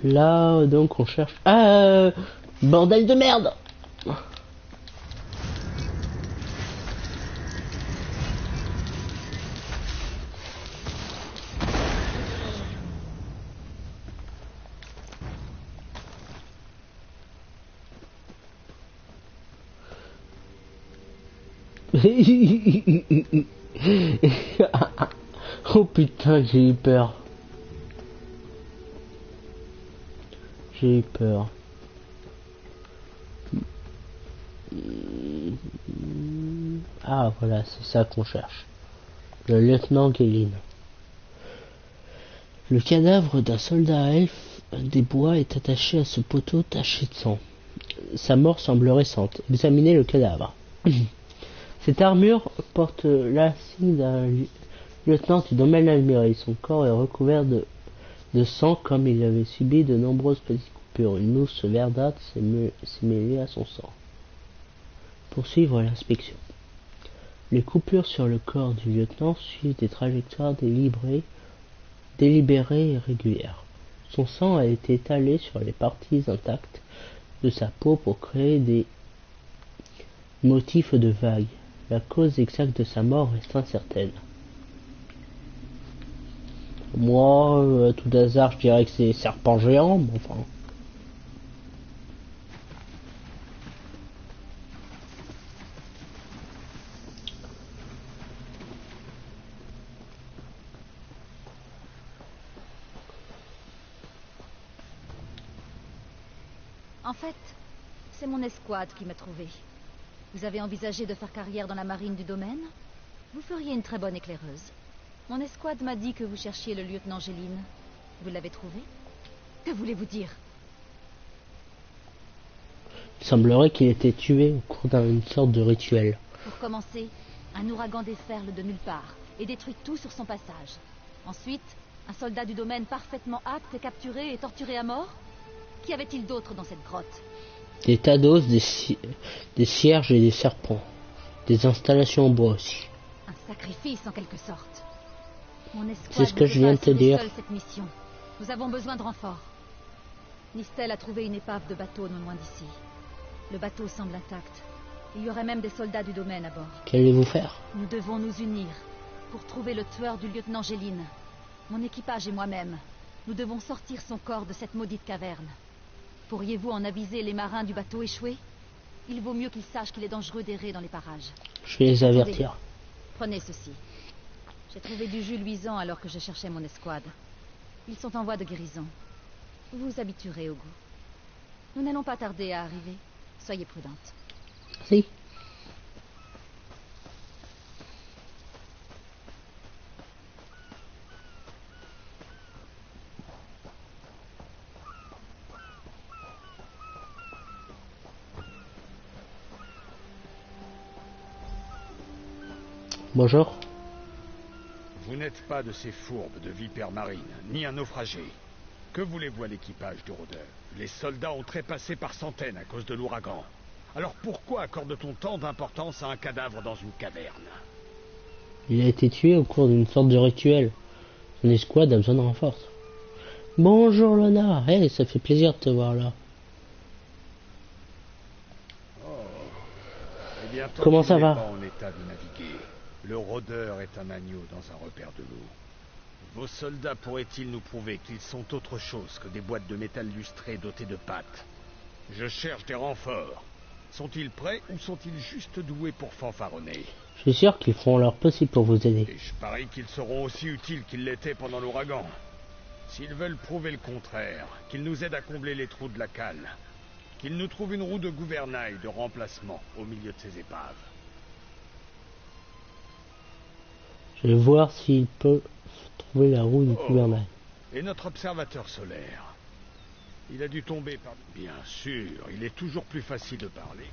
Là, donc, on cherche... Ah, bordel de merde. Oh putain, j'ai eu peur. J'ai eu peur. Ah voilà, c'est ça qu'on cherche. Le lieutenant Gellin. Le cadavre d'un soldat elfe des bois est attaché à ce poteau taché de sang. Sa mort semble récente. Examinez le cadavre. Cette armure porte l'insigne d'un lieutenant du domaine admiré. Son corps est recouvert de sang comme il avait subi de nombreuses petites coupures. Une mousse verdâtre s'est mêlée à son sang. Poursuivre l'inspection. Les coupures sur le corps du lieutenant suivent des trajectoires délibérées et régulières. Son sang a été étalé sur les parties intactes de sa peau pour créer des motifs de vagues. La cause exacte de sa mort reste incertaine. Moi, à tout hasard, je dirais que c'est serpent géant, mais enfin... En fait, c'est mon escouade qui m'a trouvé. Vous avez envisagé de faire carrière dans la marine du domaine? Vous feriez une très bonne éclaireuse. Mon escouade m'a dit que vous cherchiez le lieutenant Gellin. Vous l'avez trouvé? Que voulez-vous dire? Il semblerait qu'il ait été tué au cours d'une sorte de rituel. Pour commencer, un ouragan déferle de nulle part et détruit tout sur son passage. Ensuite, un soldat du domaine parfaitement apte est capturé et torturé à mort? Qu'y avait-il d'autre dans cette grotte? Des tas d'os, des cierges et des serpents. Des installations en bois aussi. Un sacrifice en quelque sorte. Mon escouade C'est ce que je viens de te dire. Cette mission. Nous avons besoin de renforts. Nistel a trouvé une épave de bateau non loin d'ici. Le bateau semble intact. Il y aurait même des soldats du domaine à bord. Qu'allez-vous faire? Nous devons nous unir pour trouver le tueur du lieutenant Gellin. Mon équipage et moi-même. Nous devons sortir son corps de cette maudite caverne. Pourriez-vous en aviser les marins du bateau échoué? Il vaut mieux qu'ils sachent qu'il est dangereux d'errer dans les parages. Je vais les avertir. Attendez. Prenez ceci. J'ai trouvé du jus luisant alors que je cherchais mon escouade. Ils sont en voie de guérison. Vous vous habituerez au goût. Nous n'allons pas tarder à arriver. Soyez prudente. Si. Bonjour. Vous n'êtes pas de ces fourbes de vipères marines, ni un naufragé. Que voulez-vous à l'équipage du rôdeur? Les soldats ont trépassé par centaines à cause de l'ouragan. Alors pourquoi accorde-t-on tant d'importance à un cadavre dans une caverne? Il a été tué au cours d'une sorte de rituel. Son escouade a besoin de renfort. Bonjour Lona. Hey, ça fait plaisir de te voir là. Eh bien, comment ça va? Pas en état de naviguer. Le rôdeur est un agneau dans un repère de l'eau. Vos soldats pourraient-ils nous prouver qu'ils sont autre chose que des boîtes de métal lustrées dotées de pattes? Je cherche des renforts. Sont-ils prêts ou sont-ils juste doués pour fanfaronner? Je suis sûr qu'ils feront leur possible pour vous aider. Et je parie qu'ils seront aussi utiles qu'ils l'étaient pendant l'ouragan. S'ils veulent prouver le contraire, qu'ils nous aident à combler les trous de la cale. Qu'ils nous trouvent une roue de gouvernail de remplacement au milieu de ces épaves. Je vais voir s'il peut trouver la roue du gouvernail. Et notre observateur solaire? Il a dû tomber par... Bien sûr, il est toujours plus facile de parler.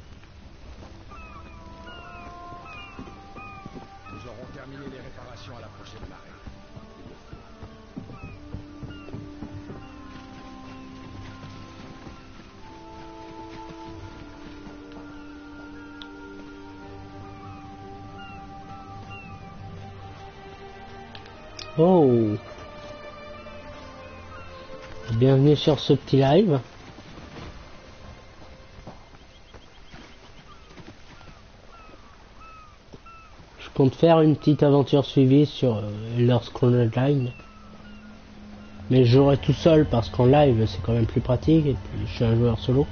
Nous aurons terminé les réparations à la prochaine marée. Oh, Bienvenue sur ce petit live. Je compte faire une petite aventure suivie sur Elder Scrolls Online. Mais je jouerai tout seul parce qu'en live c'est quand même plus pratique et puis je suis un joueur solo.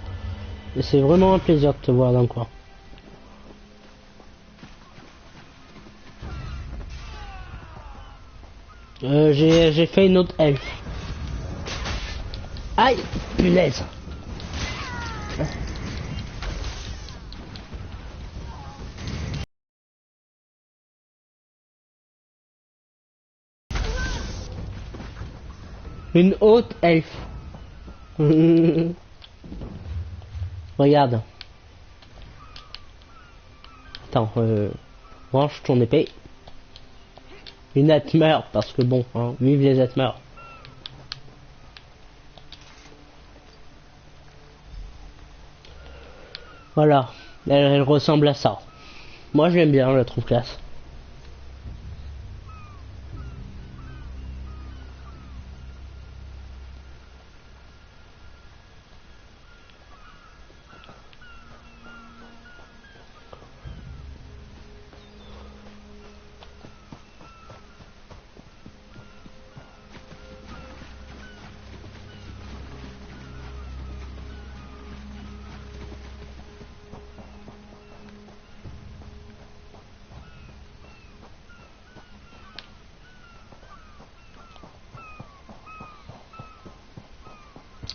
Et c'est vraiment un plaisir de te voir dans le coin. J'ai fait une autre elfe. Aïe, punaise. Une haute elfe. Regarde. Attends, branche ton épée. Une Atmer, parce que bon, hein, vive les Atmer. Voilà, elle ressemble à ça. Moi j'aime bien, je la trouve classe.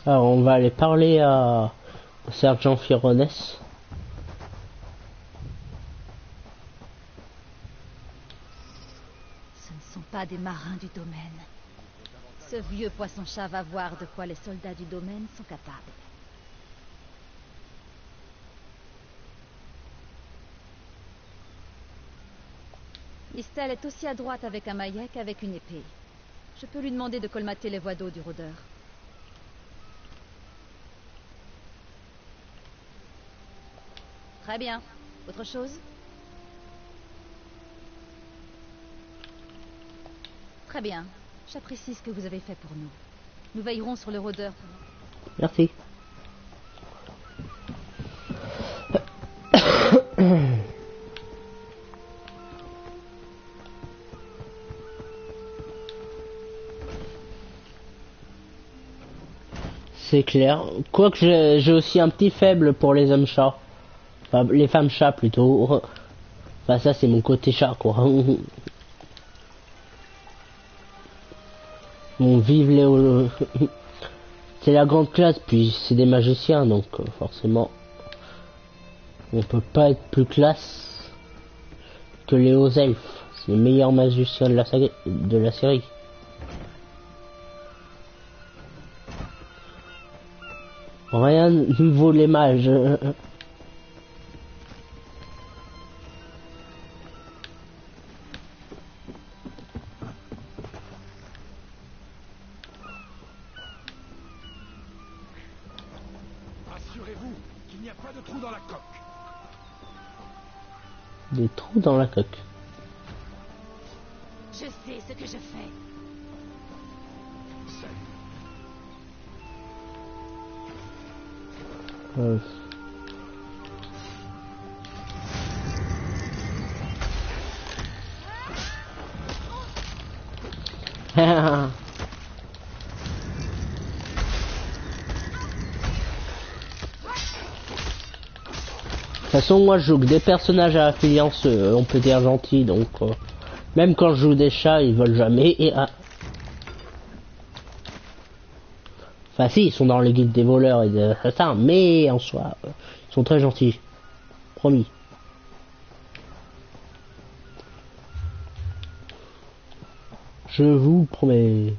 Alors on va aller parler à Sergent Firones. Ce ne sont pas des marins du domaine. Ce vieux poisson-chat va voir de quoi les soldats du domaine sont capables. Listel est aussi adroite avec un maillet qu'avec une épée. Je peux lui demander de colmater les voies d'eau du rôdeur. Très bien. Autre chose? Très bien. J'apprécie ce que vous avez fait pour nous. Nous veillerons sur le rôdeur. Merci. C'est clair. Quoique j'ai aussi un petit faible pour les hommes chats. Enfin, les femmes chats plutôt. Enfin ça c'est mon côté chat quoi. Bon, vive les... c'est la grande classe, puis c'est des magiciens, donc forcément on peut pas être plus classe que les hauts elfes. C'est les meilleurs magiciens de la série. Rien ne vaut les mages. Assurez-vous qu'il n'y a pas de trou dans la coque. Des trous dans la coque. Je sais ce que je fais. Euh... De toute façon, moi je joue que des personnages à affiliance, on peut dire gentils, donc même quand je joue des chats, ils volent jamais. Et enfin, si, ils sont dans le guide des voleurs et des assassins, mais en soi, ils sont très gentils. Promis. Je vous promets.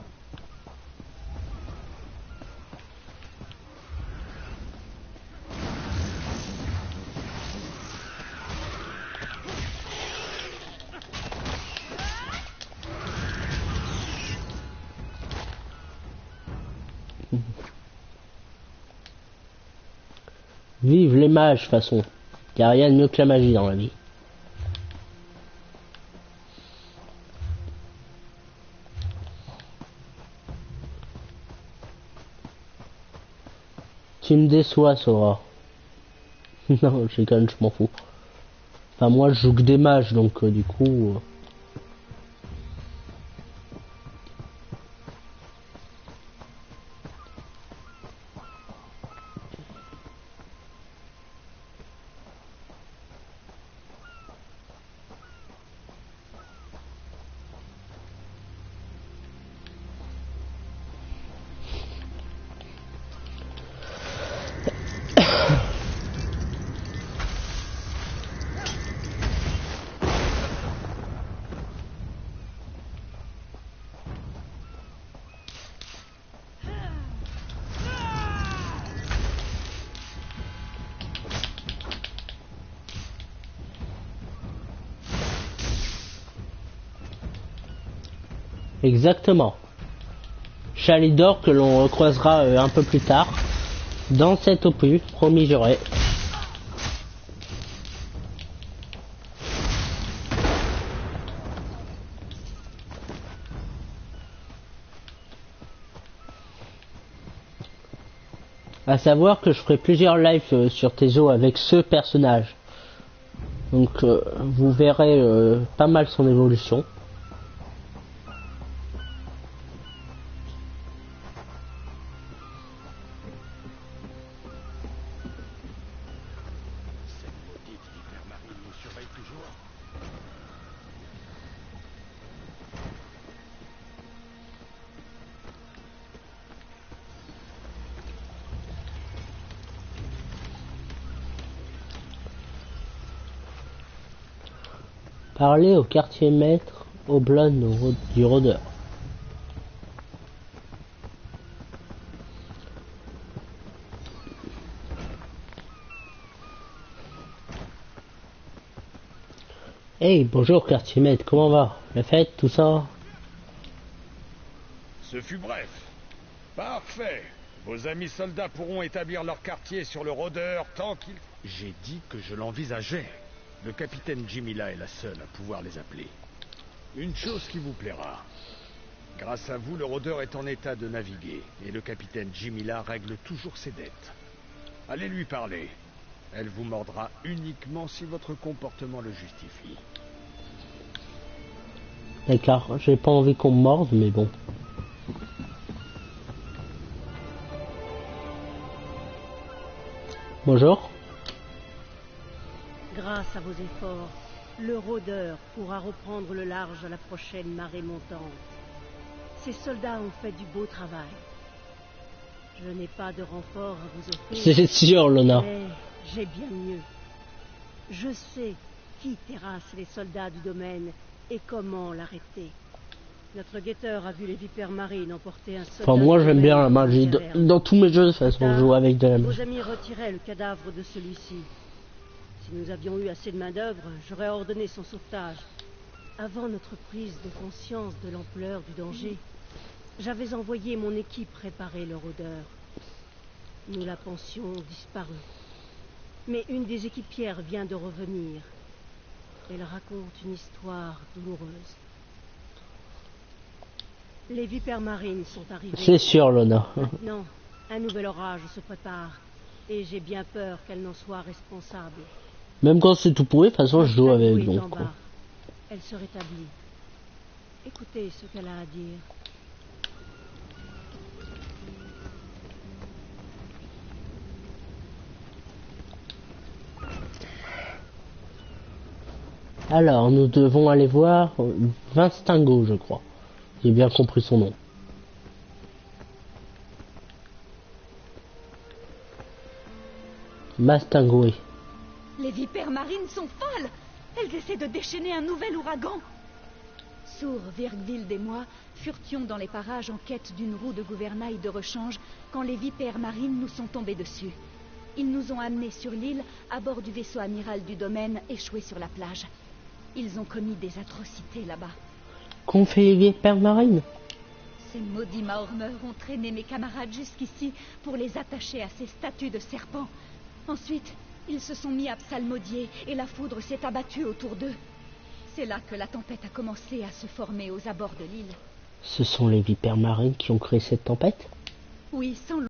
Vive les mages, de toute façon. Y a rien de mieux que la magie dans la vie. Tu me déçois, Sora. Non, je déconne, je m'en fous. Enfin, moi, je joue que des mages, donc du coup... Exactement. Chalidor que l'on recroisera un peu plus tard dans cet opus, promis juré. À savoir que je ferai plusieurs lives sur Tezo avec ce personnage. Donc vous verrez pas mal son évolution. Parler au quartier maître au blonde du rôdeur. Hey, bonjour quartier maître, comment va? La fête, tout ça? Ce fut bref. Parfait. Vos amis soldats pourront établir leur quartier sur le rôdeur tant qu'ils... J'ai dit que je l'envisageais. Le capitaine Jimila est la seule à pouvoir les appeler. Une chose qui vous plaira. Grâce à vous, le rôdeur est en état de naviguer, et le capitaine Jimila règle toujours ses dettes. Allez lui parler. Elle vous mordra uniquement si votre comportement le justifie. D'accord, j'ai pas envie qu'on me morde, mais bon. Bonjour. Grâce à vos efforts, le rôdeur pourra reprendre le large à la prochaine marée montante. Ces soldats ont fait du beau travail. Je n'ai pas de renfort à vous offrir. C'est sûr, Lona. Mais j'ai bien mieux. Je sais qui terrasse les soldats du domaine et comment l'arrêter. Notre guetteur a vu les vipères marines emporter un soldat. Enfin, moi j'aime bien la magie. Dans tous mes jeux, de toute façon, je joue avec de la magie. Vos amis retiraient le cadavre de celui-ci. Si nous avions eu assez de main-d'œuvre, j'aurais ordonné son sauvetage. Avant notre prise de conscience de l'ampleur du danger, j'avais envoyé mon équipe réparer le rôdeur. Nous la pensions disparue. Mais une des équipières vient de revenir. Elle raconte une histoire douloureuse. Les vipères marines sont arrivées. C'est sûr, Lona. Maintenant, un nouvel orage se prépare. Et j'ai bien peur qu'elle n'en soit responsable. Même quand c'est tout pourri, de toute façon, je joue avec, donc. Elle se rétablit. Écoutez ce qu'elle a à dire. Alors, nous devons aller voir Vinstingo, je crois. J'ai bien compris son nom. Mastingo, oui. Les vipères marines sont folles. Elles essaient de déchaîner un nouvel ouragan. Sour, Virgwild et moi furtions dans les parages en quête d'une roue de gouvernail de rechange quand les vipères marines nous sont tombées dessus. Ils nous ont amenés sur l'île à bord du vaisseau amiral du domaine échoué sur la plage. Ils ont commis des atrocités là-bas. Qu'ont fait les vipères marines? Ces maudits Maormeurs ont traîné mes camarades jusqu'ici pour les attacher à ces statues de serpents. Ensuite, ils se sont mis à psalmodier et la foudre s'est abattue autour d'eux. C'est là que la tempête a commencé à se former aux abords de l'île. Ce sont les vipères marines qui ont créé cette tempête? Oui, sans